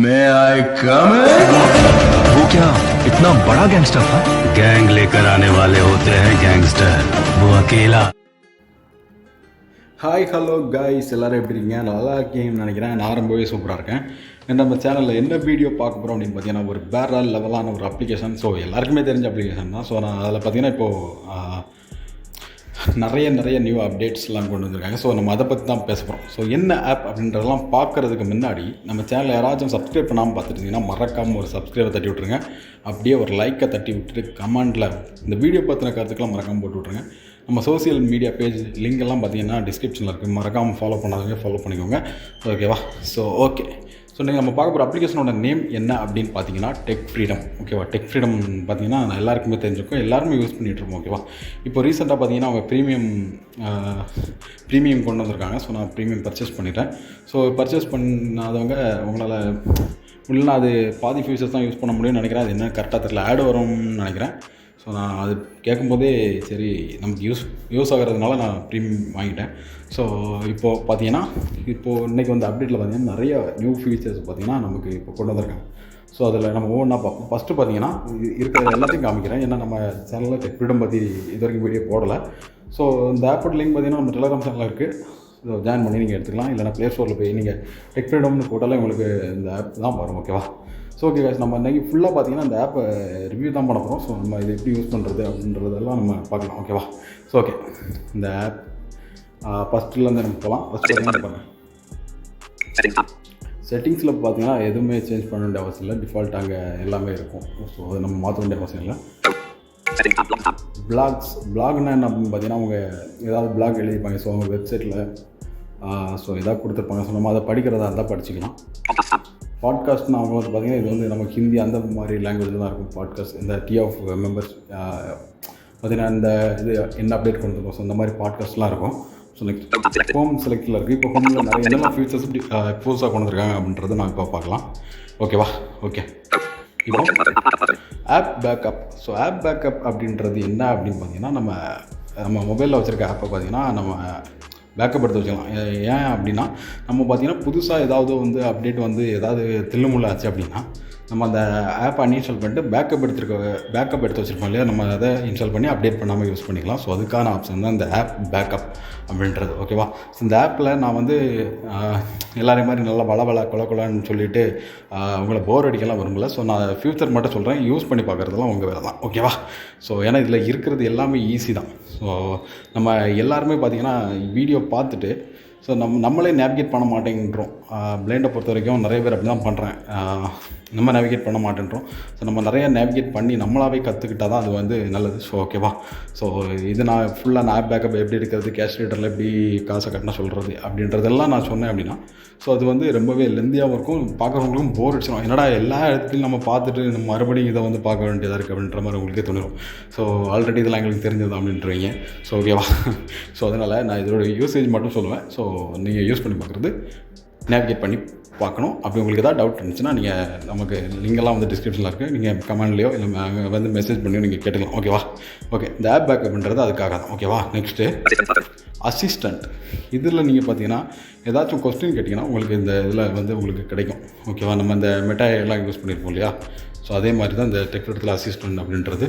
May I come in? वो क्या इतना बड़ा गैंगस्टर था? गैंग लेकर आने वाले होते हैं गैंगस्टर, वो अकेला। ஹாய் ஹலோ காய்ஸ், எல்லோரும் எப்படி இருக்கீங்க? நல்லா இருக்கீங்கன்னு நினைக்கிறேன். நான் ரொம்பவே சூப்பராக இருக்கேன். நம்ம சேனலில் என்ன வீடியோ பார்க்க போகிறோம் அப்படின்னு பார்த்தீங்கன்னா, ஒரு வேறு லெவலான ஒரு அப்ளிகேஷன். ஸோ எல்லாருக்குமே தெரிஞ்ச அப்ளிகேஷன் தான். ஸோ நான் அதில் பார்த்தீங்கன்னா இப்போது நிறைய நியூ அப்டேட்ஸ்லாம் கொண்டு வந்திருக்காங்க. ஸோ நம்ம அதை பற்றி தான் பேச போகிறோம். ஸோ என்ன ஆப் அப்படின்றதெல்லாம் பார்க்குறதுக்கு முன்னாடி நம்ம சேனலை யாராச்சும் சப்ஸ்கிரைப் பண்ணாமல் பார்த்துட்டிங்கன்னா மறக்காமல் ஒரு சப்ஸ்கிரைபை தட்டி விட்ருங்க. அப்படியே ஒரு லைக்கை தட்டி விட்டுட்டு கமெண்டில் இந்த வீடியோ பற்றின கருத்துக்கெல்லாம் மறக்காமல் போட்டு விட்ருங்க. நம்ம சோசியல் மீடியா பேஜ் லிங்க் எல்லாம் பார்த்தீங்கன்னா டிஸ்கிரிப்ஷனில் இருக்குது. மறக்காமல் ஃபாலோ பண்ணாதவங்க ஃபாலோ பண்ணிக்கோங்க. ஓகேவா? So okay. ஸோ நீங்கள் நம்ம பார்க்க போகிற அப்ளிகேஷனோட நேம் என்ன அப்படின்னு பார்த்தீங்கன்னா டெக் ஃப்ரீடம். ஓகேவா? டெக் ஃப்ரீடம் பார்த்தீங்கன்னா எல்லாருக்குமே தெரிஞ்சிருக்கும், எல்லாருமே யூஸ் பண்ணிகிட்ருக்கோம். ஓகேவா? இப்போ ரீசெண்டாக பார்த்தீங்கன்னா அவங்க ப்ரீமியம் கொண்டு வந்திருக்காங்க. ஸோ நான் ப்ரீமியம் பர்ச்சேஸ் பண்ணிட்டேன். ஸோ பர்ச்சேஸ் பண்ணாதவங்க உங்களால் இல்லைன்னா அது பாதி ஃபியூச்சர்ஸ் தான் யூஸ் பண்ண முடியும்னு நினைக்கிறேன். அது என்ன கரெக்டாக தெரியல, ஆடு வரும்னு நினைக்கிறேன். ஸோ நான் அது கேட்கும்போதே சரி நமக்கு யூஸ் ஆகிறதுனால நான் ப்ரீமியம் வாங்கிட்டேன். ஸோ இப்போது பார்த்தீங்கன்னா இன்றைக்கி வந்து அப்டேட்டில் பார்த்தீங்கன்னா நிறைய நியூ ஃபீச்சர்ஸ் பார்த்தீங்கன்னா நமக்கு இப்போ கொண்டு வந்திருக்காங்க. ஸோ அதில் நம்ம ஒவ்வொன்றா பார்ப்போம். ஃபஸ்ட்டு பார்த்தீங்கன்னா இருக்கிற எல்லாத்தையும் காமிக்கிறேன். ஏன்னா நம்ம சேனலில் டெக் ஃப்ரீடம் பற்றி இது வரைக்கும் வீடியோ போடலை. ஸோ இந்த ஆப்போட லிங்க் பார்த்தீங்கன்னா நம்ம டெலிகிராம் சேனலில் இருக்குது. ஸோ ஜாயின் பண்ணி நீங்கள் எடுத்துக்கலாம். இல்லைனா ப்ளே ஸ்டோரில் போய் நீங்கள் டெக் ஃப்ரீடம்னு போட்டாலே உங்களுக்கு இந்த ஆப் தான் வரும். ஓகேவா? ஸோ ஓகே guys, நம்ம இன்றைக்கி ஃபுல்லாக பார்த்தீங்கன்னா இந்த ஆப்பை ரிவ்யூ தான் பண்ண போகிறோம். ஸோ நம்ம இது எப்படி யூஸ் பண்ணுறது அப்படின்றதெல்லாம் நம்ம பார்க்கலாம். ஓகேவா? ஸோ ஓகே, இந்த ஆப் ஃபஸ்ட்டுலேருந்து நம்ம போகலாம். ஃபஸ்ட்டு பார்த்தீங்கன்னா செட்டிங்ஸில் பார்த்தீங்கன்னா எதுவுமே சேஞ்ச் பண்ண வேண்டிய அவசியம் இல்லை. டிஃபால்ட் அங்கே எல்லாமே இருக்கும். ஸோ அதை நம்ம மாற்ற வேண்டிய அவசியம் இல்லை. பிளாக்னா என்ன அப்படின்னு பார்த்தீங்கன்னா அவங்க ஏதாவது பிளாக் எழுதிப்பாங்க. ஸோ அவங்க வெப்சைட்டில் ஸோ எதாவது கொடுத்துருப்பாங்க. ஸோ நம்ம அதை படிக்கிறதா இருந்தால் படிச்சுக்கலாம். பாட்காஸ்ட்னு அவங்க வந்து பார்த்திங்கன்னா இது வந்து நமக்கு ஹிந்தி அந்த மாதிரி லாங்குவேஜில் தான் இருக்கும். பாட்காஸ்ட் இந்த டீ ஆஃப் மெம்பர்ஸ் பார்த்திங்கன்னா இந்த இது என்ன அப்டேட் கொண்டு வந்துருக்கோம். ஸோ இந்த மாதிரி பாட்காஸ்ட்லாம் இருக்கும். ஸோ நெக்ஸ்ட் ஹோம் செலக்டில் இருக்குது. இப்போ ஹோமில் நிறைய என்னெல்லாம் ஃபீச்சர்ஸ் புதுசாக கொண்டு வந்திருக்காங்க அப்படின்றத நான் இப்போ பார்க்கலாம். ஓகேவா? ஓகே. இப்போ app backup. So app backup அப்படின்றது என்ன அப்படின்னு பார்த்தீங்கன்னா நம்ம மொபைலில் வச்சுருக்க ஆப்பை பார்த்திங்கன்னா நம்ம பேக்கப் எடுத்து வச்சுக்கலாம். ஏன் அப்படின்னா நம்ம பார்த்திங்கன்னா புதுசாக ஏதாவது வந்து அப்டேட் வந்து ஏதாவது தில்லுமுள்ள ஆச்சு அப்படின்னா நம்ம அந்த ஆப்பை அன்இன்ஸ்டால் பண்ணிட்டு பேக்கப் எடுத்து வச்சுருப்போம் இல்லையா, நம்ம அதை இன்ஸ்டால் பண்ணி அப்டேட் பண்ணாமல் யூஸ் பண்ணிக்கலாம். ஸோ அதுக்கான ஆப்ஷன் தான் இந்த ஆப் பேக்கப் அப்படின்றது. ஓகேவா? ஸோ இந்த ஆப்பில் நான் வந்து எல்லாரையும் மாதிரி நல்லா கொலன்னு சொல்லிவிட்டு உங்களை போர் அடிக்கலாம் விரும்பல. ஸோ நான் ஃப்யூச்சர் மட்டும் சொல்கிறேன், யூஸ் பண்ணி பார்க்குறதுலாம் உங்கள் வேலை தான். ஓகேவா? ஸோ ஏன்னா இதில் இருக்கிறது எல்லாமே ஈஸி தான். ஸோ நம்ம எல்லாருமே பார்த்திங்கன்னா வீடியோ பார்த்துட்டு ஸோ நம்மளே நேவிகேட் பண்ண மாட்டேங்கிறோம். பிளைண்டை பொறுத்த வரைக்கும் நிறைய பேர் அப்படி தான் பண்ணுறேன். நம்ம நேவிகேட் பண்ண மாட்டேன்றோம். ஸோ நம்ம நிறையா நேவிகேட் பண்ணி நம்மளாவே கற்றுக்கிட்டால் தான் அது வந்து நல்லது. ஸோ ஓகேவா? ஸோ இது நான் ஃபுல்லாக ஆப் பேக்கப் எப்படி எடுக்கிறது, கேஷ் ரீடரில் எப்படி காசை கட்டினா சொல்கிறது அப்படின்றதெல்லாம் நான் சொன்னேன் அப்படின்னா ஸோ அது வந்து ரொம்பவே லெந்தியாகவும் இருக்கும். பார்க்குறவங்களுக்கும் போர் அடிச்சிடும். என்னடா எல்லா இடத்துலையும் நம்ம பார்த்துட்டு நம்ம மறுபடியும் இதை வந்து பார்க்க வேண்டியதாக இருக்குது அப்படின்ற மாதிரி உங்களுக்கே தோணும். ஸோ ஆல்ரெடி இதெல்லாம் எங்களுக்கு தெரிஞ்சது அப்படின்றீங்க. ஸோ ஓகேவா? ஸோ அதனால் நான் இதோட யூசேஜ் மட்டும் சொல்லுவேன். ஸோ நீங்கள் யூஸ் பண்ணி பார்க்குறது நேவிகேட் பண்ணி பார்க்கணும். அப்படி உங்களுக்கு ஏதாவது டவுட் இருந்துச்சுன்னா நீங்கள் நமக்கு லிங்கெல்லாம் வந்து டிஸ்கிரிப்ஷனில் இருக்குது. நீங்கள் கமெண்ட்லேயோ இல்லை அங்கே வந்து மெசேஜ் பண்ணியோ நீங்கள் கேட்டுக்கலாம். ஓகேவா? ஓகே. இந்த ஆப் பேக்கப்ன்றது அதுக்காக தான். ஓகேவா? Next assistant. இதில் நீங்கள் பார்த்தீங்கன்னா ஏதாச்சும் கொஸ்டின் கேட்டிங்கன்னா உங்களுக்கு இந்த இதில் வந்து உங்களுக்கு கிடைக்கும். ஓகேவா? நம்ம இந்த மெட்டாயெல்லாம் யூஸ் பண்ணியிருப்போம் இல்லையா? ஸோ அதே மாதிரி தான் இந்த டெக் ஃப்ரீடத்தில் அசிஸ்டண்ட் அப்படின்றது.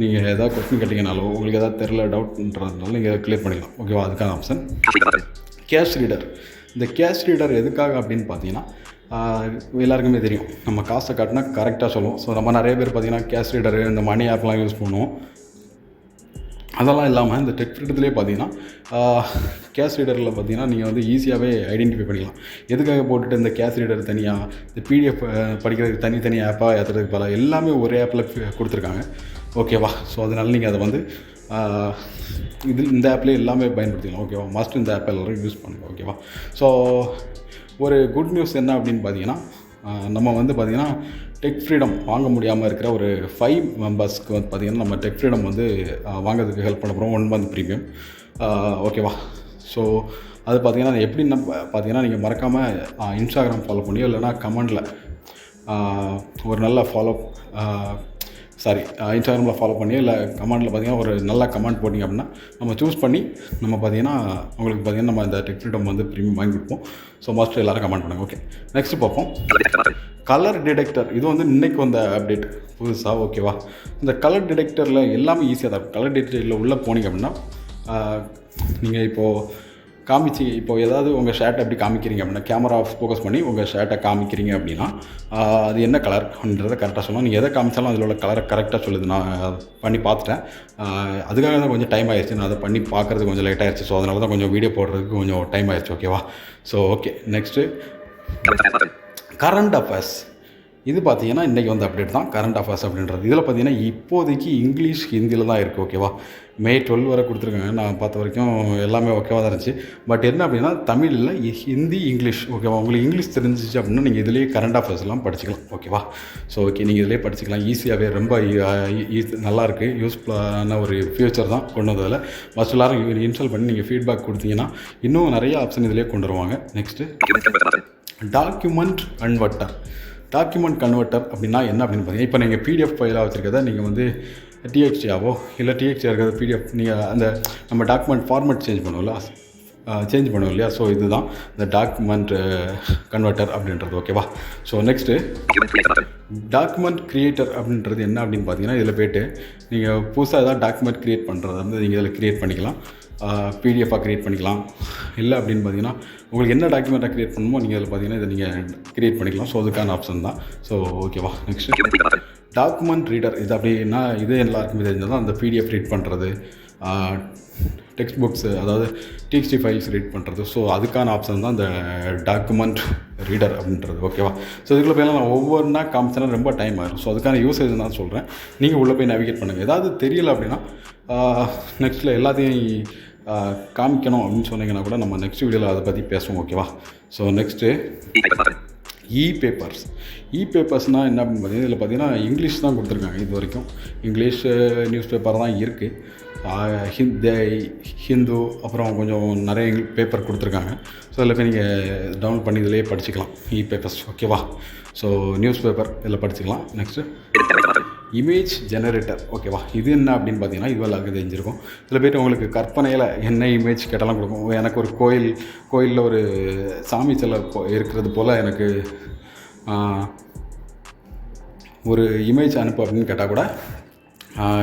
நீங்கள் ஏதாவது கொஸ்டின் கேட்டிங்கனாலோ உங்களுக்கு ஏதாவது தெரியல டவுட்ன்றதுனால நீங்கள் கிளியர் பண்ணிக்கலாம். ஓகேவா? அதுக்கான ஆப்ஷன். Cash reader. இந்த கேஷ் ரீடர் எதுக்காக அப்படின்னு பார்த்தீங்கன்னா எல்லாருக்குமே தெரியும், நம்ம காசை காட்டினா கரெக்டாக சொல்லுவோம். ஸோ நம்ம நிறைய பேர் பார்த்திங்கன்னா கேஷ் ரீடரு இந்த மணி ஆப்லாம் யூஸ் பண்ணுவோம். அதெல்லாம் இல்லாமல் இந்த டெக் ஃப்ரீடத்துலேயே பார்த்தீங்கன்னா கேஷ் ரீடரில் பார்த்தீங்கன்னா நீங்கள் வந்து ஈஸியாகவே ஐடென்டிஃபை பண்ணிக்கலாம். எதுக்காக போட்டுட்டு இந்த கேஷ் ரீடர் தனியாக, இந்த பிடிஎஃப் படிக்கிறதுக்கு தனி ஆப்பாக ஏற்றுறதுக்கு பல எல்லாமே ஒரே ஆப்பில் கொடுத்துருக்காங்க. ஓகேவா? ஸோ அதனால் நீங்கள் அதை வந்து இந்த ஆப்லேயே எல்லாமே பயன்படுத்திக்கலாம். ஓகேவா? மஸ்ட் இந்த ஆப் எல்லோரும் யூஸ் பண்ணுங்கள். ஓகேவா? ஸோ ஒரு குட் நியூஸ் என்ன அப்படின்னு பார்த்தீங்கன்னா நம்ம வந்து பார்த்திங்கன்னா டெக் ஃப்ரீடம் வாங்க முடியாமல் இருக்கிற ஒரு 5 மெம்பர்ஸ்க்கு வந்து பார்த்திங்கன்னா நம்ம டெக் ஃப்ரீடம் வந்து வாங்கிறதுக்கு ஹெல்ப் பண்ண போகிறோம். 1 month ப்ரீமியம். ஓகேவா? ஸோ அது பார்த்திங்கன்னா எப்படின்னா பார்த்தீங்கன்னா நீங்கள் மறக்காமல் இன்ஸ்டாகிராம் ஃபாலோ பண்ணி இல்லைனா கமெண்டில் ஒரு நல்ல இன்ஸ்டாகிராமில் ஃபாலோ பண்ணி இல்லை கமெண்டில் பார்த்தீங்கன்னா ஒரு நல்ல கமெண்ட் போட்டிங்க அப்படின்னா நம்ம சூஸ் பண்ணி நம்ம பார்த்தீங்கன்னா உங்களுக்கு பார்த்தீங்கன்னா நம்ம இந்த டெக் ஃப்ரீடம் வந்து ப்ரீமியம் வாங்கி கொடுப்போம். ஸோ மஸ்ட் எல்லோரும் கமெண்ட் பண்ணுங்கள். ஓகே. நெக்ஸ்ட்டு பார்ப்போம். கலர் டிடெக்டர் இது வந்து இன்றைக்கி வந்த அப்டேட் புதுசாக. ஓகேவா, இந்த கலர் டிடெக்டரில் எல்லாமே ஈஸியாக தான் இருக்கும். கலர் டிடெக்டரில் உள்ளே போனீங்க அப்படின்னா நீங்கள் இப்போது இப்போது ஏதாவது உங்கள் ஷர்ட்டை அப்படி காமிக்கிறீங்க அப்படின்னா கேமரா ஃபோக்கஸ் பண்ணி உங்கள் ஷர்ட்டை காமிக்கிறீங்க அப்படின்னா அது என்ன கலர் அப்படின்றத கரெக்டாக சொல்லணும். நீங்கள் எதை காமிச்சாலும் அதில் உள்ள கலரை கரெக்டாக சொல்லுது. நான் பண்ணி பார்த்துட்டேன். அதுக்காக தான் கொஞ்சம் டைம் ஆயிடுச்சு. நான் அதை பண்ணி பார்க்குறதுக்கு கொஞ்சம் லேட் ஆயிடுச்சு. ஸோ அதனால தான் கொஞ்சம் வீடியோ போடுறதுக்கு கொஞ்சம் டைம் ஆயிடுச்சு. ஓகேவா, so okay. Next current affairs. இது பார்த்தீங்கன்னா இன்றைக்கி வந்து அப்டேட் தான் கரண்ட் அஃபேர்ஸ் அப்படின்றது. இதில் பார்த்தீங்கன்னா இப்போதைக்கு இங்கிலீஷ் ஹிந்தியில் தான் இருக்குது. ஓகேவா, May 12 வரை கொடுத்துருக்காங்க. நான் பார்த்த வரைக்கும் எல்லாமே ஓகேவாக தான் இருந்துச்சு. பட் என்ன அப்படின்னா தமிழில் ஹிந்தி இங்கிலீஷ். ஓகேவா, உங்களுக்கு இங்கிலீஷ் தெரிஞ்சிச்சு அப்படின்னா நீங்கள் இதிலேயே கரண்ட் அஃபேர்ஸ்லாம் படிச்சிக்கலாம். ஓகேவா, ஸோ ஓகே, நீங்கள் இதிலே படிச்சிக்கலாம் ஈஸியாகவே. ரொம்ப நல்லாயிருக்கு, யூஸ்ஃபுல்லான ஒரு ஃபியூச்சர் தான் கொண்டு வந்ததில். ஃபஸ்ட் எல்லாரும் இன்ஸ்டால் பண்ணி நீங்கள் ஃபீட்பேக் கொடுத்தீங்கன்னா இன்னும் நிறைய ஆப்ஷன் இதிலே கொண்டு வருவாங்க. நெக்ஸ்ட்டு டாக்குமெண்ட் கன்வெர்ட்டர் அப்படின்னா என்ன அப்படின்னு பார்த்தீங்கன்னா, இப்போ நீங்கள் PDF ஃபைலாக வச்சுருக்கதை நீங்கள் வந்து TXTயாவோ இல்லை TXT இருக்கிறத PDF நீங்கள் அந்த நம்ம டாக்குமெண்ட் ஃபார்மேட் சேஞ்ச் பண்ணுவோம் இல்லையா. ஸோ இதுதான் இந்த டாக்குமெண்ட் கன்வெர்ட்டர் அப்படின்றது. ஓகேவா, ஸோ நெக்ஸ்ட்டு டாக்குமெண்ட் க்ரியேட்டர் அப்படின்றது என்ன அப்படின்னு பார்த்தீங்கன்னா, இதில் போய்ட்டு நீங்கள் புதுசாக ஏதாவது டாக்குமெண்ட் க்ரியேட் பண்ணுறது வந்து நீங்கள் இதில் க்ரியேட் பண்ணிக்கலாம். PDF-ஆக க்ரியேட் பண்ணிக்கலாம். இல்லை அப்படின்னு பார்த்தீங்கன்னா உங்களுக்கு என்ன டாக்குமெண்ட்டாக க்ரியேட் பண்ணணுமோ நீங்கள் அதில் பார்த்தீங்கன்னா இதை நீங்கள் க்ரியேட் பண்ணிக்கலாம். ஸோ அதுக்கான ஆப்ஷன் தான். ஸோ ஓகேவா, நெக்ஸ்ட் டாக்குமெண்ட் ரீடர். இது அப்படின்னா இது எல்லாருக்குமே தெரிஞ்சது தான். அந்த PDF ரீட் பண்ணுறது, டெக்ஸ்ட் புக்ஸு அதாவது TXT ஃபைல்ஸ் ரீட் பண்ணுறது. ஸோ அதுக்கான ஆப்ஷன் தான் இந்த டாக்குமெண்ட் ரீடர் அப்படின்றது. ஓகேவா, ஸோ இதுக்குள்ளே போய் நான் ஒவ்வொன்றா காமிச்சேன்னா ரொம்ப டைம் ஆகிடும். ஸோ அதுக்கான யூசேஜ் தான் சொல்கிறேன். நீங்கள் உள்ளே போய் நேவிகேட் பண்ணுங்கள். ஏதாவது தெரியலை அப்படின்னா நெக்ஸ்ட்டில் எல்லாத்தையும் காமிக்கணும் அப்படின்னு சொன்னீங்கன்னா கூட நம்ம நெக்ஸ்ட் வீடியோவில் அதை பற்றி பேசுவோம். ஓகேவா, ஸோ நெக்ஸ்ட்டு இ-பேப்பர்ஸ்னால் என்ன அப்படின்னு பார்த்தீங்கன்னா, இதில் பார்த்தீங்கன்னா இங்கிலீஷ் தான் கொடுத்துருக்காங்க. இது வரைக்கும் இங்கிலீஷ் நியூஸ் பேப்பர் தான் இருக்குது. ஹிந்து அப்புறம் கொஞ்சம் நிறைய பேப்பர் கொடுத்துருக்காங்க. ஸோ இதில் போய் நீங்கள் டவுன்லோட் பண்ணி இதிலே படிச்சுக்கலாம் இ-பேப்பர்ஸ். ஓகேவா, ஸோ நியூஸ் பேப்பர் இதில் படிச்சுக்கலாம். Next image generator. ஓகேவா, இது என்ன அப்படின்னு பார்த்தீங்கன்னா இது எல்லாருக்கும் தெரிஞ்சிருக்கும். இதில் போய்ட்டு உங்களுக்கு கற்பனையில் என்ன இமேஜ் கேட்டாலும் கொடுக்கும். எனக்கு ஒரு கோயிலில் ஒரு சாமி சிலை இருக்கிறது போல் எனக்கு ஒரு இமேஜ் அனுப்பு அப்படின்னு கேட்டால் கூட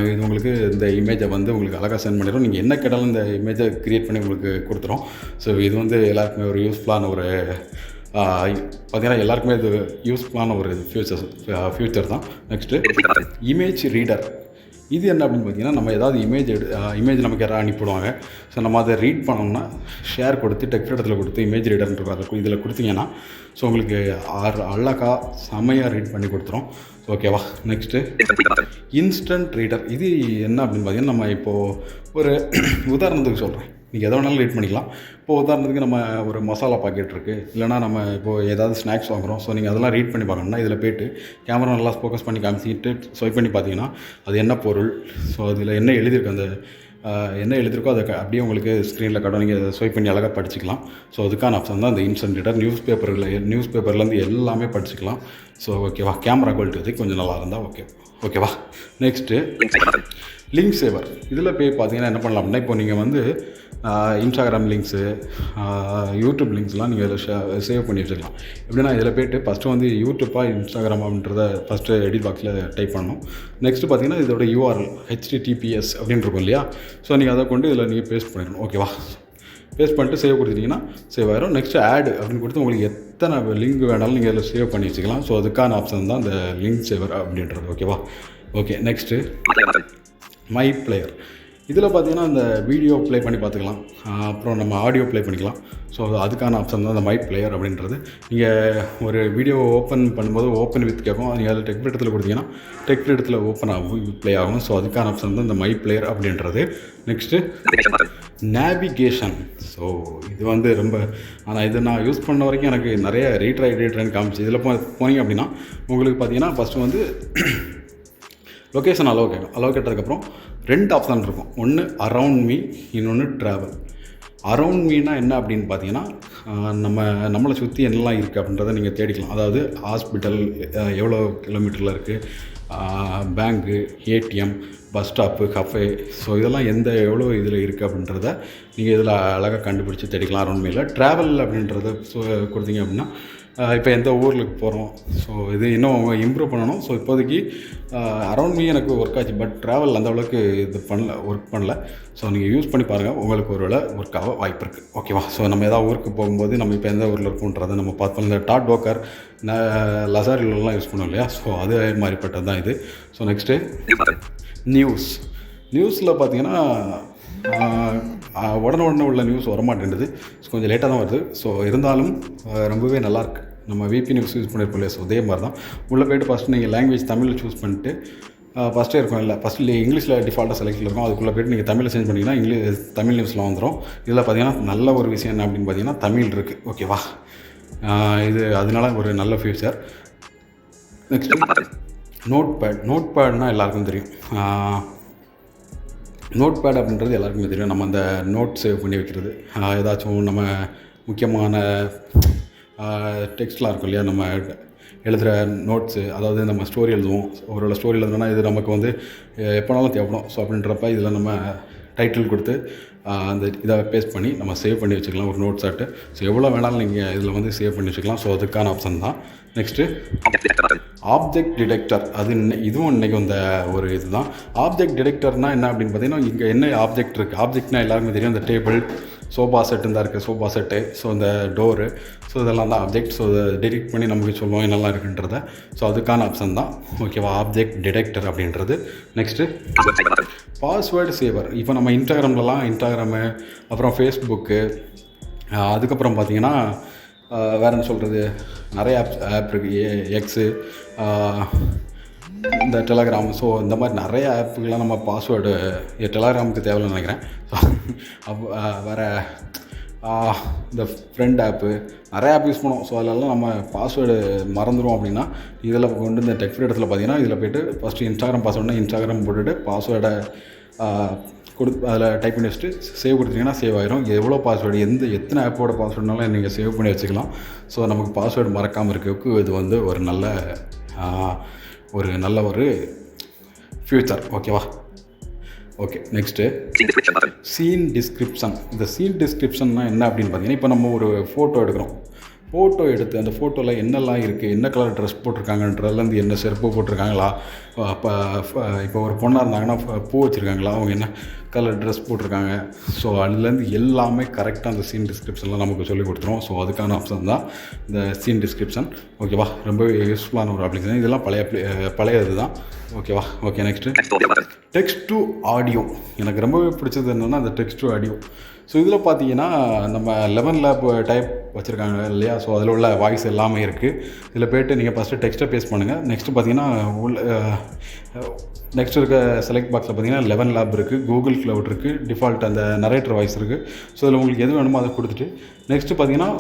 இது உங்களுக்கு இந்த இமேஜை வந்து உங்களுக்கு அழகாக சென்ட் பண்ணிடும். நீங்கள் என்ன கேட்டாலும் இந்த இமேஜை க்ரியேட் பண்ணி உங்களுக்கு கொடுத்துரும். ஸோ இது வந்து எல்லாருக்குமே ஒரு யூஸ்ஃபுல்லான ஒரு பார்த்தீங்கன்னா எல்லாருக்குமே இது யூஸ்ஃபுல்லான ஒரு ஃபியூச்சர் தான். Next image reader. இது என்ன அப்படின்னு பார்த்தீங்கன்னா, நம்ம ஏதாவது இமேஜ் நமக்கு யாராவது அனுப்பிவிடுவாங்க. ஸோ நம்ம அதை ரீட் பண்ணோம்னா ஷேர் கொடுத்து டெக்ஸ்ட் இடத்துல கொடுத்து இமேஜ் ரீடர்ன்ற இதில் கொடுத்தீங்கன்னா ஸோ உங்களுக்கு அழகாக செமையாக ரீட் பண்ணி கொடுத்துரும். ஓகேவா, நெக்ஸ்ட்டு இன்ஸ்டன்ட் ரீடர். இது என்ன அப்படின்னு பார்த்தீங்கன்னா, நம்ம இப்போது ஒரு உதாரணத்துக்கு சொல்கிறேன். நீங்கள் எதை வேணாலும் ரீட் பண்ணிக்கலாம். இப்போது உதாரணத்துக்கு நம்ம ஒரு மசாலா பாக்கெட் இருக்குது, இல்லைனா நம்ம இப்போது ஏதாவது ஸ்நாக்ஸ் வாங்குகிறோம். ஸோ நீங்கள் அதெல்லாம் ரீட் பண்ணி பார்க்கணுன்னா இதில் போய்ட்டு கேமரா நல்லா ஃபோக்கஸ் பண்ணி காமிச்சிட்டு ஸ்வைப் பண்ணி பார்த்தீங்கன்னா அது என்ன பொருள், ஸோ அதில் என்ன எழுதியிருக்கு, அந்த என்ன எழுதியிருக்கோ அதை அப்படியே உங்களுக்கு ஸ்க்ரீனில் காட்டும். நீங்கள் அதை ஸ்வைப் பண்ணி அழகாக படிச்சிக்கலாம். ஸோ அதுக்கான ஆப்ஷன் தான் இந்த இன்ஸ்டன்ட் ரீடர். நியூஸ் பேப்பர்லேருந்து எல்லாமே படிச்சிக்கலாம். ஸோ ஓகேவா, கேமரா குவாலிட்டி கொஞ்சம் நல்லா இருந்தால் ஓகேவா. நெக்ஸ்ட்டு லிங்க் சேவர். இதில் போய் பார்த்தீங்கன்னா என்ன பண்ணலாம் அப்படின்னா, இப்போ நீங்கள் வந்து இன்ஸ்டாகிராம் லிங்க்ஸு, யூடியூப் லிங்க்ஸ்லாம் நீங்கள் இதில் சேவ் பண்ணி வச்சுக்கலாம். எப்படின்னா இதில் போய்ட்டு ஃபஸ்ட்டு வந்து யூடியூப்பாக இன்ஸ்டாகிராம் அப்படின்றத ஃபஸ்ட்டு எடிட் பாக்ஸில் டைப் பண்ணணும். நெக்ஸ்ட்டு பார்த்தீங்கன்னா இதோட URL HTTPS அப்படின்னு இருக்கும் இல்லையா. ஸோ நீங்கள் அதை கொண்டு இதில் நீங்கள் பேஸ்ட் பண்ணிடணும். ஓகேவா, பேஸ்ட் பண்ணிட்டு சேவ் கொடுத்துட்டிங்கன்னா சேவ் ஆயிரும். நெக்ஸ்ட்டு ஆட் அப்படின்னு கொடுத்து உங்களுக்கு எத்தனை லிங்க் வேணாலும் நீங்கள் இதில் சேவ் பண்ணி வச்சுக்கலாம். ஸோ அதுக்கான ஆப்ஷன் தான் இந்த லிங்க் சேவர் அப்படின்றது. ஓகேவா, ஓகே. Next my player. இதில் பார்த்தீங்கன்னா இந்த வீடியோ ப்ளே பண்ணி பார்த்துக்கலாம், அப்புறம் நம்ம ஆடியோ ப்ளே பண்ணிக்கலாம். ஸோ அதுக்கான ஆப்ஷன் தான் இந்த மை பிளேயர் அப்படின்றது. நீங்கள் ஒரு வீடியோ ஓப்பன் பண்ணும்போது ஓப்பன் வித் கேட்கும். நீங்கள் அதில் டெக்ஸ்ட் இடத்துல கொடுத்தீங்கன்னா டெக்ஸ்ட் இடத்துல ஓப்பன் ஆகும், ப்ளே ஆகும். ஸோ அதுக்கான ஆப்ஷன் தான் இந்த மை பிளேயர் அப்படின்றது. Next navigation. ஸோ இது வந்து ரொம்ப இது நான் யூஸ் பண்ண வரைக்கும் எனக்கு நிறைய ரீட்ரைன்னு காமிச்சு. இதில் போனீங்க அப்படின்னா உங்களுக்கு பார்த்தீங்கன்னா ஃபஸ்ட்டு வந்து லொக்கேஷன் அலோவ் கேட்டதுக்கப்புறம் 2 ஆப்ஷன் இருக்கும். ஒன்று அரவுண்ட் மீ, இன்னொன்று ட்ராவல். அரவுண்ட் மீனா என்ன அப்படின்னு பார்த்தீங்கன்னா, நம்மளை சுற்றி என்னெல்லாம் இருக்குது அப்படின்றத நீங்கள் தேடிக்கலாம். அதாவது ஹாஸ்பிட்டல் எவ்வளோ கிலோமீட்டரில் இருக்குது, பேங்க்கு, ATM, bus stop, cafe, so இதெல்லாம் எவ்வளோ இதில் இருக்குது அப்படின்றத நீங்கள் இதில் அழகாக கண்டுபிடிச்சி தேடிக்கலாம் அரவுண்ட் மீல. ட்ராவல் அப்படின்றத கொடுத்தீங்க அப்படின்னா இப்போ எந்த ஊருக்கு போகிறோம். ஸோ இது இன்னும் இம்ப்ரூவ் பண்ணணும். ஸோ இப்போதைக்கு அரௌண்ட் மீ எனக்கு ஒர்க் ஆச்சு, பட் ட்ராவல் அந்த அளவுக்கு இது ஒர்க் பண்ணல. ஸோ நீங்கள் யூஸ் பண்ணி பாருங்கள், உங்களுக்கு ஒரு வேளை ஒர்க் ஆக வாய்ப்பு இருக்குது. ஓகேவா? ஸோ நம்ம ஏதாவது ஊருக்கு போகும்போது நம்ம இப்போ எந்த ஊரில் இருக்குன்றதை நம்ம பார்த்து இந்த டாட் வோக்கர் லசாரிலலாம் யூஸ் பண்ணுவோம் இல்லையா? ஸோ அது மாதிரிப்பட்டது தான் இது. ஸோ நெக்ஸ்ட்டு நியூஸில் பார்த்தீங்கன்னா உடனே உள்ள நியூஸ் வரமாட்டேன்றது. ஸோ கொஞ்சம் லேட்டாக தான் வருது. ஸோ இருந்தாலும் ரொம்பவே நல்லாயிருக்கு. நம்ம விபி நியூஸ் யூஸ் பண்ணியிருப்போம் இல்லையா? ஸோ அதே மாதிரி தான் உள்ளே போய்ட்டு ஃபஸ்ட்டு நீங்கள் லாங்குவேஜ் தமிழில் சூஸ் பண்ணிட்டு ஃபஸ்ட்டே இருக்கும் இல்லை, ஃபஸ்ட்டு இங்கிலீஷில் டிஃபால்ட்டாக செலக்டில் இருக்கும். அதுக்குள்ளே போய்ட்டு நீங்கள் தமிழில் சேஞ்ச் பண்ணிங்கன்னா தமிழ் நியூஸ்லாம் வந்துடும். இதில் பார்த்தீங்கன்னா நல்ல ஒரு விஷயம் என்ன அப்படின்னு பார்த்தீங்கன்னா தமிழ் இருக்குது. ஓகேவா? இது அதனால ஒரு நல்ல ஃபியூச்சர். நெக்ஸ்ட் நோட்பேட்னால் எல்லாருக்கும் தெரியும். நோட்பேட் அப்படின்றது எல்லாருக்குமே தெரியும். நம்ம அந்த நோட் சேவ் பண்ணி வைக்கிறது, ஏதாச்சும் நம்ம முக்கியமான டெக்ஸ்ட்லாம் இருக்கும் இல்லையா, நம்ம எழுதுகிற நோட்ஸு, அதாவது நம்ம ஸ்டோரி எழுதுவோம். ஒரு ஸ்டோரி எழுதுனா இது நமக்கு வந்து எப்போனாலும் தேவைப்படும். ஸோ அப்படின்றப்ப இதில் நம்ம டைட்டில் கொடுத்து அந்த இதை பேஸ்ட் பண்ணி நம்ம சேவ் பண்ணி வச்சுக்கலாம் ஒரு நோட்ஸ் ஆட்டு. ஸோ எவ்வளோ வேணாலும் நீங்கள் இதில் வந்து சேவ் பண்ணி வச்சுக்கலாம். ஸோ அதுக்கான ஆப்ஷன் தான். Next object detector. இதுவும் இன்றைக்கி வந்த ஒரு இது தான். ஆப்ஜெக்ட் டிடெக்டர்னால் என்ன அப்படின்னு பார்த்தீங்கன்னா, இங்கே என்ன ஆப்ஜெக்ட் இருக்குது, ஆப்ஜெக்ட்னால் எல்லாருக்குமே தெரியும். இந்த டேபிள், சோஃபா செட்டு தான் இருக்குது, சோஃபா செட்டு, ஸோ இந்த டோரு, ஸோ இதெல்லாம் தான் ஆப்ஜெக்ட். ஸோ இதை டிடெக்ட் பண்ணி நமக்கு சொல்லுவோம் என்னெல்லாம் இருக்குன்றத. ஸோ அதுக்கான ஆப்ஷன் தான். ஓகேவா? ஆப்ஜெக்ட் டிடெக்டர் அப்படின்றது. நெக்ஸ்ட்டு பாஸ்வேர்டு சேவர். இப்போ நம்ம இன்ஸ்டாகிராமு, அப்புறம் ஃபேஸ்புக்கு, அதுக்கப்புறம் பார்த்திங்கன்னா வேறு என்ன சொல்கிறது, நிறைய ஆப் இருக்குது. எக்ஸு, இந்த டெலகிராம். ஸோ இந்த மாதிரி நிறைய ஆப்புக்கெலாம் நம்ம பாஸ்வேர்டு டெலகிராமுக்கு தேவையில்லைன்னு நினைக்கிறேன். அப்போ வேறு இந்த ஃப்ரெண்ட் ஆப்பு, நிறைய ஆப் யூஸ் பண்ணுவோம். ஸோ அதிலெல்லாம் நம்ம பாஸ்வேர்டு மறந்துடும் அப்படின்னா இதில் கொண்டு இந்த டெக் ஃப்ரீ இடத்துல பார்த்தீங்கன்னா இதில் போய்ட்டு ஃபஸ்ட்டு இன்ஸ்டாகிராம் பாஸ்வேர்டுனா இன்ஸ்டாகிராம் போட்டுட்டு பாஸ்வேர்டை அதில் டைப் பண்ணி வச்சுட்டு சேவ் கொடுத்தீங்கன்னா சேவ் ஆயிரும். எவ்வளோ பாஸ்வேர்டு எத்தனை ஆப்போட பாஸ்வேர்டுனாலும் நீங்கள் சேவ் பண்ணி வச்சுக்கலாம். ஸோ நமக்கு பாஸ்வேர்டு மறக்காமல் இருக்கிறதுக்கு இது வந்து ஒரு நல்ல ஒரு ஃபியூச்சர். ஓகேவா? ஓகே. Next scene description. இந்த சீன் டிஸ்கிரிப்ஷன்னா என்ன அப்படின்னு பார்த்தீங்கன்னா, இப்போ நம்ம ஒரு ஃபோட்டோ எடுத்து அந்த ஃபோட்டோவில் என்னெல்லாம் இருக்குது, என்ன கலர் ட்ரெஸ் போட்டிருக்காங்கன்றதுலேருந்து என்ன செருப்பு போட்டிருக்காங்களா, இப்போ ஒரு பொண்ணாக இருந்தாங்கன்னா பூ வச்சுருக்காங்களா, அவங்க என்ன கலர் ட்ரெஸ் போட்டிருக்காங்க, ஸோ அதுலேருந்து எல்லாமே கரெக்டாக அந்த சீன் டிஸ்கிரிப்ஷன்லாம் நமக்கு சொல்லி கொடுத்துரும். ஸோ அதுக்கான ஆப்ஷன் தான் இந்த சீன் டிஸ்கிரிப்ஷன். ஓகேவா? ரொம்பவே யூஸ்ஃபுல்லான ஒரு அப்ளிகேஷன். இதெல்லாம் பழைய இது தான். ஓகேவா? Okay. Next text to audio. எனக்கு ரொம்பவே பிடிச்சது என்னென்னா அந்த டெக்ஸ்ட் டு ஆடியோ. ஸோ இதில் பார்த்தீங்கன்னா நம்ம 11 லேப் டைப் வச்சுருக்காங்க இல்லையா? ஸோ அதில் உள்ள வாய்ஸ் எல்லாமே இருக்குது. இதில் போய்ட்டு நீங்கள் ஃபஸ்ட்டு டெக்ஸ்ட்டை பேஸ்ட் பண்ணுங்கள். நெக்ஸ்ட்டு பார்த்தீங்கன்னா நெக்ஸ்ட் இருக்க செலக்ட் பாக்ஸில் பார்த்தீங்கன்னா 11 லேப் இருக்குது, கூகுள் க்ளவுட் இருக்குது, டிஃபால்ட் அந்த நரேட்டர் வாய்ஸ் இருக்குது. ஸோ இதில் உங்களுக்கு எது வேணுமோ அதை கொடுத்துட்டு நெக்ஸ்ட்டு பார்த்தீங்கன்னா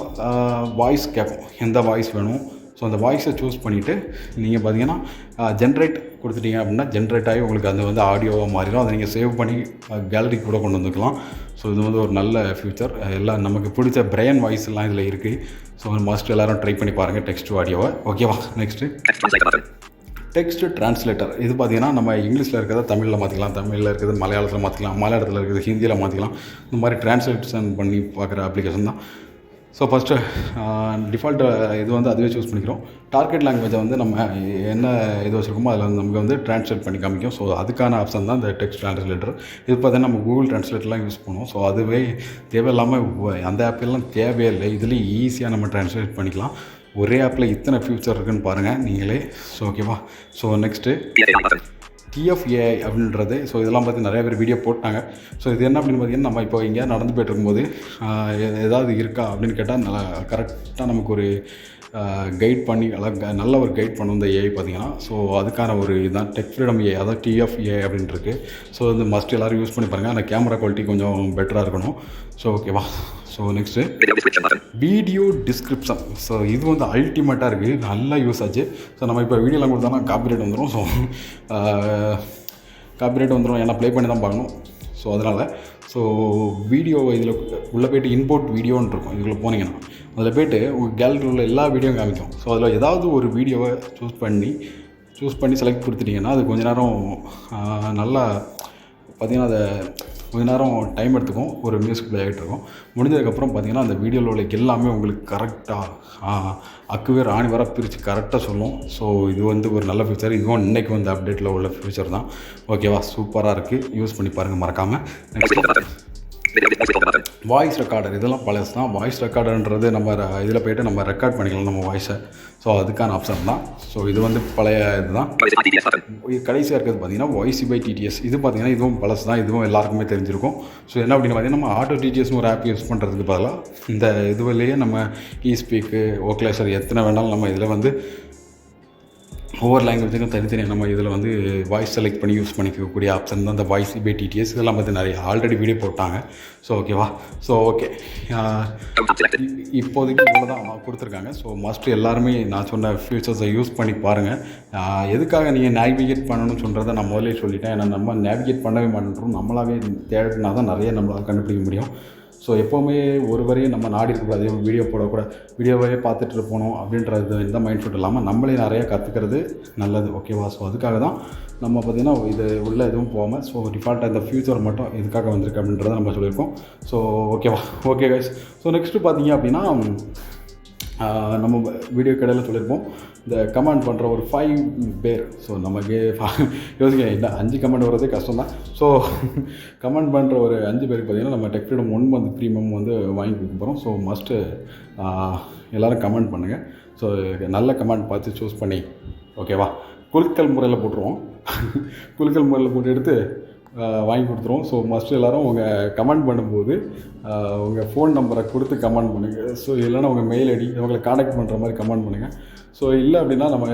வாய்ஸ் கேட்கும், எந்த வாய்ஸ் வேணும். ஸோ அந்த வாய்ஸை சூஸ் பண்ணிவிட்டு நீங்கள் பார்த்தீங்கன்னா ஜென்ரேட் கொடுத்துட்டீங்க அப்படின்னா ஜென்ரேட் ஆகி உங்களுக்கு அது வந்து ஆடியோவாக மாறிடும். அதை நீங்கள் சேவ் பண்ணி கேலரிக்கு கூட கொண்டு வந்துக்கலாம். ஸோ இது வந்து ஒரு நல்ல ஃபியூச்சர். எல்லாம் நமக்கு பிடிச்ச பிரைன் வாய்ஸ் எல்லாம் இதில் இருக்குது. ஸோ மஸ்ட் எல்லோரும் ட்ரை பண்ணி பாருங்கள் டெக்ஸ்ட் டு ஆடியோவை. ஓகேவா? Next text translator. இது பார்த்தீங்கன்னா நம்ம இங்கிலீஷில் இருக்கிறத தமிழில் மாற்றிக்கலாம், தமிழில் இருக்கிறது மலையாளத்தில் மாற்றிக்கலாம், மலையாளத்தில் இருக்கிறது ஹிந்தியில் மாற்றிக்கலாம். இந்த மாதிரி டிரான்ஸ்லேஷன் பண்ணி பார்க்குற அப்ளிகேஷன் தான். ஸோ ஃபஸ்ட்டு டிஃபால்ட்டு இது வந்து அதுவே சூஸ் பண்ணிக்கிறோம். டார்கெட் லாங்குவேஜை வந்து நம்ம என்ன இது வச்சுருக்கோமோ அதில் வந்து நமக்கு வந்து ட்ரான்ஸ்லேட் பண்ணி காமிக்கும். ஸோ அதுக்கான ஆப்ஷன் தான் இந்த டெக்ஸ்ட் ட்ரான்ஸ்லேட்டர். இது பார்த்தீங்கன்னா நம்ம கூகுள் ட்ரான்ஸ்லேட்டர்லாம் யூஸ் பண்ணுவோம். ஸோ அதுவே தேவையில்லாமல் அந்த ஆப்பெல்லாம் தேவையே இல்லை. இதுலேயும் ஈஸியாக நம்ம ட்ரான்ஸ்லேட் பண்ணிக்கலாம். ஒரே ஆப்பில் இத்தனை ஃபியூச்சர் இருக்குதுன்னு பாருங்கள் நீங்களே. ஸோ ஓகேவா? ஸோ நெக்ஸ்ட்டு TFAI அப்படின்றது. ஸோ இதெல்லாம் பார்த்து நிறைய பேர் வீடியோ போட்டாங்க. ஸோ இது என்ன அப்படின்னு பார்த்தீங்கன்னா, நம்ம இப்போ எங்கேயா நடந்து போய்ட்டு இருக்கும்போது ஏதாவது இருக்கா அப்படின்னு கேட்டால் கரெக்டாக நமக்கு ஒரு கைட் பண்ணி நல்ல ஒரு கைட் பண்ணும் இந்த ஏஐ பார்த்தீங்கன்னா. ஸோ அதுக்கான ஒரு இதுதான் டெக் ஃப்ரீடம் ஏஐ, அதாவது TFAI அப்படின்ட்டுருக்கு. ஸோ இந்த மஸ்ட் எல்லோரும் யூஸ் பண்ணி பாருங்கள். அந்த கேமரா குவாலிட்டி கொஞ்சம் பெட்டராக இருக்கணும். ஸோ ஓகேவா? So next video description. So இது வந்து அல்டிமேட்டாக இருக்குது, நல்லா யூஸ் ஆச்சு. ஸோ நம்ம இப்போ வீடியோலாம் கொடுத்தோம்னா காப்பிரைட் வந்துடும். ஸோ காப்பிரைட் வந்துடும், ஏன்னா ப்ளே பண்ணி தான் பார்க்கணும். ஸோ அதனால் வீடியோ இதில் உள்ளே போய்ட்டு இம்போர்ட் வீடியோன்னு இருக்கும். இதுக்குள்ளே போனீங்கன்னா அதில் போய்ட்டு உங்கள் கேலரியில் உள்ள எல்லா வீடியோவும் காமிக்கும். ஸோ அதில் ஏதாவது ஒரு வீடியோவை சூஸ் பண்ணி செலக்ட் கொடுத்துட்டிங்கன்னா அது கொஞ்ச நேரம் நல்லா பார்த்திங்கன்னா அதை கொஞ்ச நேரம் டைம் எடுத்துக்கும், ஒரு மியூசிக் ப்ளே ஆகிட்டு இருக்கும். முடிஞ்சதுக்கப்புறம் பார்த்திங்கன்னா அந்த வீடியோவில் உள்ள எல்லாமே உங்களுக்கு கரெக்டாக அக்குவேர் ஆணி வர பிரித்து கரெக்டாக சொல்லும். ஸோ இது வந்து ஒரு நல்ல ஃபியூச்சர். இதுவும் இன்றைக்கி வந்து அப்டேட்டில் உள்ள ஃபியூச்சர் தான். ஓகேவா, சூப்பராக இருக்குது, யூஸ் பண்ணி பாருங்கள் மறக்காமல். வாய்ஸ் ரெக்கார்டர் இதெல்லாம் பழசு தான். வாய்ஸ் ரெக்கார்டர்ன்றது நம்ம இதில் போய்ட்டு நம்ம ரெக்கார்ட் பண்ணிக்கலாம் நம்ம வாய்ஸை. ஸோ அதுக்கான ஆப்ஷன் தான். ஸோ இது வந்து பழைய இதுதான். கடைசியாக இருக்கிறது பார்த்திங்கன்னா வாய்ஸ் பை டிடிஎஸ். இது பார்த்திங்கன்னா இதுவும் பழசு தான், இதுவும் எல்லாருக்குமே தெரிஞ்சிருக்கும். ஸோ என்ன அப்படின்னு பார்த்திங்கன்னா நம்ம ஆட்டோ டிடிஎஸ்னு ஒரு ஆப் யூஸ் பண்ணுறதுக்கு பதிலாக இந்த இதுவிலேயே நம்ம ஈஸ்பீக்கு, ஓக்லேசர் எத்தனை வேணாலும் நம்ம இதில் வந்து ஒவ்வொரு லாங்குவேஜுக்கும் தனித்தனியாக நம்ம இதில் வந்து வாய்ஸ் செலக்ட் பண்ணி யூஸ் பண்ணிக்கக்கூடிய ஆப்ஷன் தான் இந்த வாய்ஸ் பை டிடிஎஸ். இதெல்லாம் வந்து நிறைய ஆல்ரெடி வீடியோ போட்டாங்க. ஸோ ஓகேவா, ஸோ ஓகே, இப்போதைக்கு இவ்வளோ தான் கொடுத்துருக்காங்க. ஸோ மஸ்ட் எல்லாருமே நான் சொன்ன ஃபியூச்சர்ஸை யூஸ் பண்ணி பாருங்கள். எதுக்காக நீங்கள் நேவிகேட் பண்ணணும்னு சொல்கிறத நான் முதலே சொல்லிட்டேன். ஏன்னா நம்ம நேவிகேட் பண்ணவே மாட்டோம், நம்மளாவே தேடினா தான் நிறைய நம்மளால் கண்டுபிடிக்க முடியும். ஸோ எப்போவுமே ஒரு வரையும் நம்ம நாடி இருக்கக்கூடாது, வீடியோ போடக்கூடாது, வீடியோவே பார்த்துட்டு போகணும் அப்படின்றது இந்த மைண்ட் செட் இல்லாமல் நம்மளே நிறையா கற்றுக்கிறது நல்லது. ஓகேவா, ஸோ அதுக்காக தான் நம்ம பார்த்திங்கன்னா இது உள்ள எதுவும் போகாமல் ஸோ டிஃபால்ட்டாக இந்த ஃபியூச்சர் மட்டும் எதுக்காக வந்திருக்கு அப்படின்றத நம்ம சொல்லியிருக்கோம். ஸோ ஓகேவா, ஓகே கைஸ். ஸோ நெக்ஸ்ட்டு பார்த்திங்க அப்படின்னா நம்ம வீடியோ கடையில் சொல்லியிருப்போம் இந்த கமெண்ட் பண்ணுற ஒரு 5 பேர். ஸோ நமக்கு யோசிக்க இல்லை, 5 கமெண்ட் வரதே கஷ்டம் தான். ஸோ கமெண்ட் பண்ணுற ஒரு 5 பேருக்கு பார்த்திங்கன்னா நம்ம டெக் ஃப்ரீடம் 1 மந்த் ப்ரீமியம் வந்து வாங்கி கொடுக்க போகிறோம். ஸோ மஸ்ட்டு எல்லோரும் கமெண்ட் பண்ணுங்கள். ஸோ நல்ல கமெண்ட் பார்த்து சூஸ் பண்ணி ஓகேவா குலுக்கல் முறையில் போட்டுருவோம். குலுக்கல் முறையில் போட்டு எடுத்து வாங்கி கொடுத்துருவோம். ஸோ மஸ்ட்டு எல்லோரும் உங்கள் கமெண்ட் பண்ணும்போது உங்கள் ஃபோன் நம்பரை கொடுத்து கமெண்ட் பண்ணுங்கள். ஸோ இல்லைன்னா உங்கள் மெயில் ஐடி உங்களை காண்டாக்ட் பண்ணுற மாதிரி கமெண்ட் பண்ணுங்கள். ஸோ இல்லை அப்படின்னா நம்ம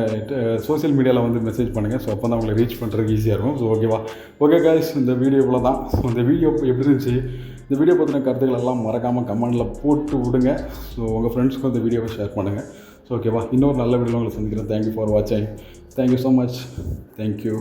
சோஷியல் மீடியாவில் வந்து மெசேஜ் பண்ணுங்கள். ஸோ அப்போ தான் உங்களை ரீச் பண்ணுறதுக்கு ஈஸியாக இருக்கும். ஸோ ஓகேவா, ஓகே கைஸ், இந்த வீடியோ இவ்வளோ தான். ஸோ இந்த வீடியோ எப்படி இருந்துச்சு, இந்த வீடியோ பற்றின கருத்துக்கள் எல்லாம் மறக்காமல் கமெண்டில் போட்டு விடுங்க. ஸோ உங்கள் ஃப்ரெண்ட்ஸ்க்கும் இந்த வீடியோவை ஷேர் பண்ணுங்கள். ஸோ ஓகேவா, இன்னொரு நல்ல வீடியோவில் உங்களை சந்திக்கிறேன். தேங்க்யூ ஃபார் வாட்சிங். Thank you so much. தேங்க்யூ.